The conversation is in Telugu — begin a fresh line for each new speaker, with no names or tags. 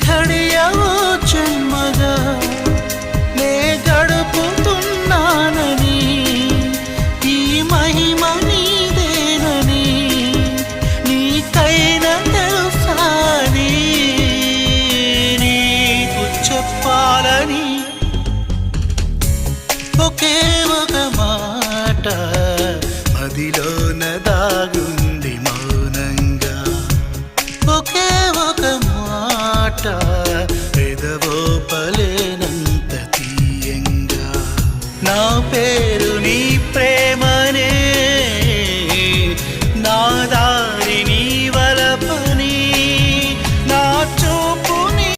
ఘడియవో జన్మగా నే గడుపుతున్నానని ఈ మహిమ నీదేనని నీకైనా తెలుసాని నీకు చెప్పాలని ఒకే ఒక మాట మదిలోన దాగుంది మౌనంగా ఒకే ఒక మాట పెదవో పలేనంత తీయంగా నా పేరు